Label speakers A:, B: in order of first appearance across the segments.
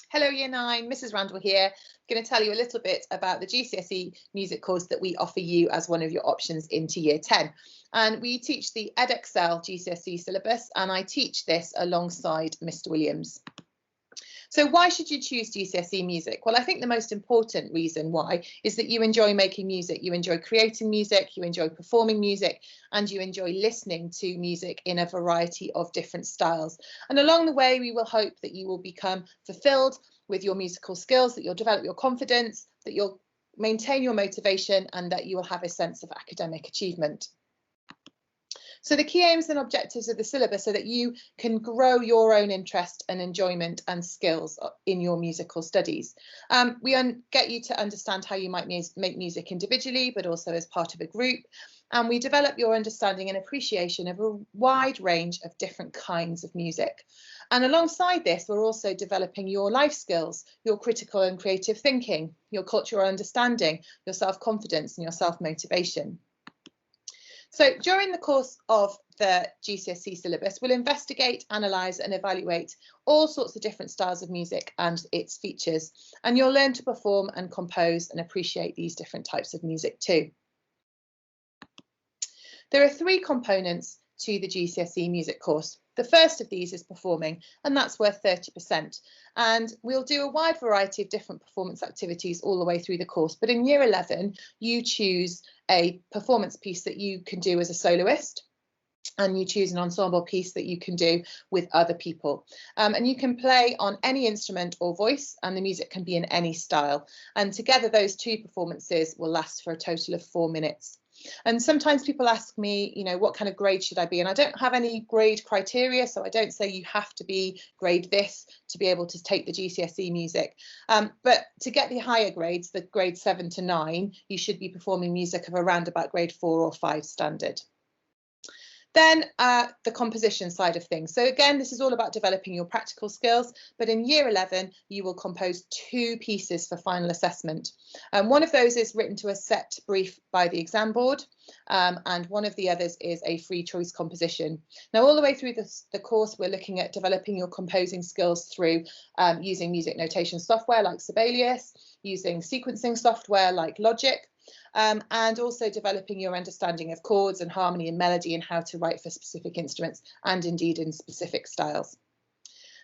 A: Hello Year 9, Mrs Randall here. I'm going to tell you a little bit about the GCSE music course that we offer you as one of your options into Year 10. And we teach the Edexcel GCSE syllabus, and I teach this alongside Mr Williams. So why should you choose GCSE music? Well, I think the most important reason why is that you enjoy making music, you enjoy creating music, you enjoy performing music, and you enjoy listening to music in a variety of different styles. And along the way, we will hope that you will become fulfilled with your musical skills, that you'll develop your confidence, that you'll maintain your motivation, and that you will have a sense of academic achievement. So the key aims and objectives of the syllabus are that you can grow your own interest and enjoyment and skills in your musical studies. We get you to understand how you might make music individually, but also as part of a group. And we develop your understanding and appreciation of a wide range of different kinds of music. And alongside this, we're also developing your life skills, your critical and creative thinking, your cultural understanding, your self-confidence and your self-motivation. So during the course of the GCSE syllabus, we'll investigate, analyse and evaluate all sorts of different styles of music and its features. And you'll learn to perform and compose and appreciate these different types of music too. There are three components to the GCSE music course. The first of these is performing, and that's worth 30%. And we'll do a wide variety of different performance activities all the way through the course. But in Year 11, you choose a performance piece that you can do as a soloist, and you choose an ensemble piece that you can do with other people. And you can play on any instrument or voice, and the music can be in any style. And together, those two performances will last for a total of 4 minutes. And sometimes people ask me, what kind of grade should I be? And I don't have any grade criteria, so I don't say you have to be grade this to be able to take the GCSE music. But to get the higher grades, the grade 7 to 9, you should be performing music of around about grade 4 or 5 standard. Then the composition side of things. So again, this is all about developing your practical skills, but in Year 11, you will compose 2 pieces for final assessment. One of those is written to a set brief by the exam board, and one of the others is a free choice composition. Now, all the way through the course, we're looking at developing your composing skills through using music notation software like Syllabus, using sequencing software like Logic, and also developing your understanding of chords and harmony and melody and how to write for specific instruments and indeed in specific styles.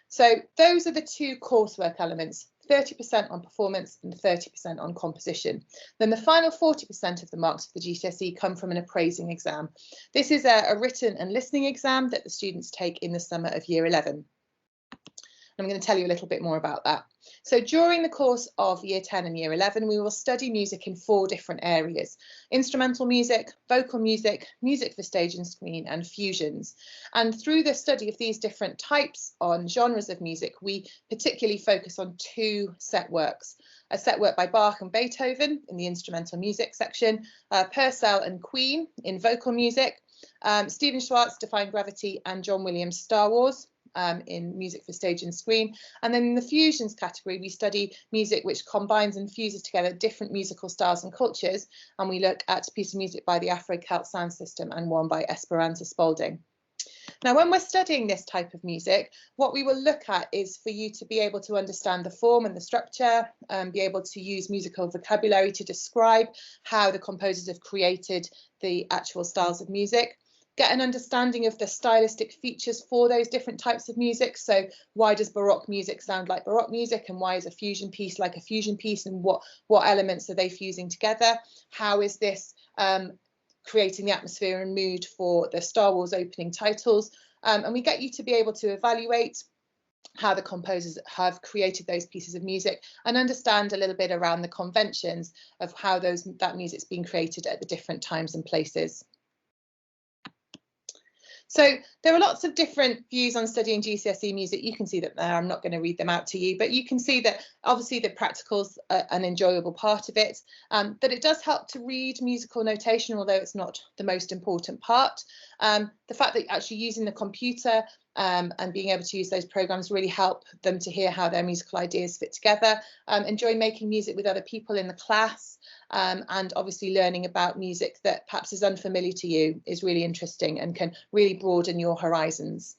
A: So those are the 2 coursework elements, 30% on performance and 30% on composition. Then the final 40% of the marks for the GCSE come from an appraising exam. This is a written and listening exam that the students take in the summer of Year 11. I'm going to tell you a little bit more about that. So during the course of Year 10 and Year 11, we will study music in 4 different areas: instrumental music, vocal music, music for stage and screen, and fusions. And through the study of these different types on genres of music, we particularly focus on 2 set works. A set work by Bach and Beethoven in the instrumental music section, Purcell and Queen in vocal music, Stephen Schwartz, Defying Gravity, and John Williams' Star Wars in music for stage and screen. And then in the fusions category, we study music which combines and fuses together different musical styles and cultures, and we look at a piece of music by the Afro-Celt sound system and one by Esperanza Spalding. Now, when we're studying this type of music, what we will look at is for you to be able to understand the form and the structure, be able to use musical vocabulary to describe how the composers have created the actual styles of music, get an understanding of the stylistic features for those different types of music. So why does Baroque music sound like Baroque music, and why is a fusion piece like a fusion piece, and what elements are they fusing together? How is this creating the atmosphere and mood for the Star Wars opening titles? And we get you to be able to evaluate how the composers have created those pieces of music and understand a little bit around the conventions of how that music's been created at the different times and places. So there are lots of different views on studying GCSE music. You can see that there. I'm not going to read them out to you, but you can see that obviously the practical's an enjoyable part of it, that it does help to read musical notation, although it's not the most important part. The fact that actually using the computer and being able to use those programs really help them to hear how their musical ideas fit together, enjoy making music with other people in the class, and obviously learning about music that perhaps is unfamiliar to you is really interesting and can really broaden your horizons.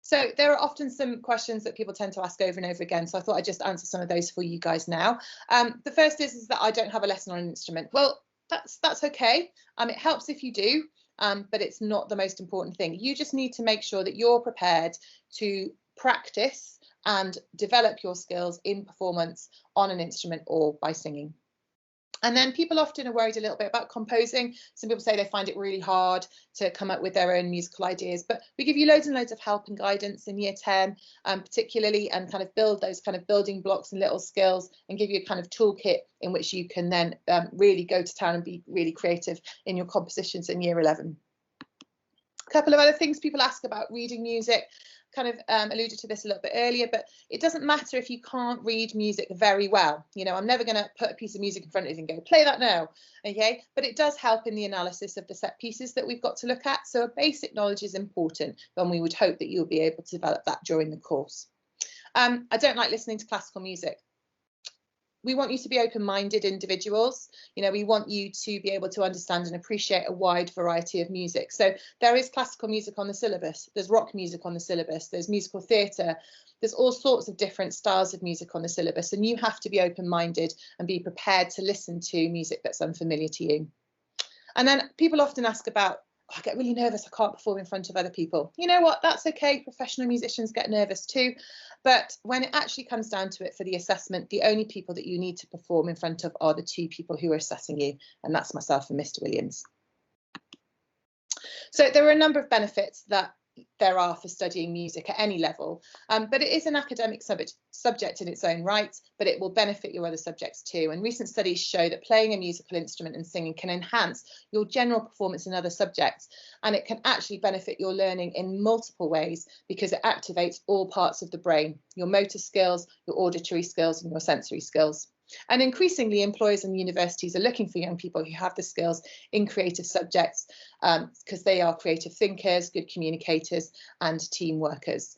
A: So there are often some questions that people tend to ask over and over again. So I thought I'd just answer some of those for you guys now. The first is that I don't have a lesson on an instrument. Well, that's okay. It helps if you do, but it's not the most important thing. You just need to make sure that you're prepared to practice and develop your skills in performance on an instrument or by singing. And then people often are worried a little bit about composing. Some people say they find it really hard to come up with their own musical ideas, but we give you loads and loads of help and guidance in year 10, particularly, and kind of build those kind of building blocks and little skills and give you a kind of toolkit in which you can then really go to town and be really creative in your compositions in year 11. A couple of other things people ask about reading music. Kind of alluded to this a little bit earlier, but it doesn't matter if you can't read music very well. You know, I'm never going to put a piece of music in front of you and go, play that now, okay? But it does help in the analysis of the set pieces that we've got to look at. So a basic knowledge is important, and we would hope that you'll be able to develop that during the course. I don't like listening to classical music. We want you to be open-minded individuals. You know, we want you to be able to understand and appreciate a wide variety of music. So there is classical music on the syllabus, there's rock music on the syllabus, there's musical theatre, there's all sorts of different styles of music on the syllabus, and you have to be open-minded and be prepared to listen to music that's unfamiliar to you. And then people often ask about, I get really nervous, I can't perform in front of other people. You know what, that's okay, professional musicians get nervous too. But when it actually comes down to it for the assessment, the only people that you need to perform in front of are the two people who are assessing you, and that's myself and Mr. Williams. So there are a number of benefits that there are for studying music at any level, but it is an academic subject in its own right, but it will benefit your other subjects too. And recent studies show that playing a musical instrument and singing can enhance your general performance in other subjects, and it can actually benefit your learning in multiple ways because it activates all parts of the brain, your motor skills, your auditory skills, and your sensory skills. And increasingly, employers and universities are looking for young people who have the skills in creative subjects because they are creative thinkers, good communicators, and team workers.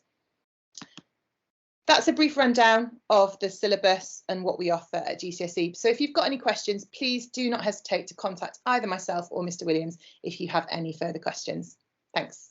A: That's a brief rundown of the syllabus and what we offer at GCSE. So if you've got any questions, please do not hesitate to contact either myself or Mr. Williams if you have any further questions. Thanks.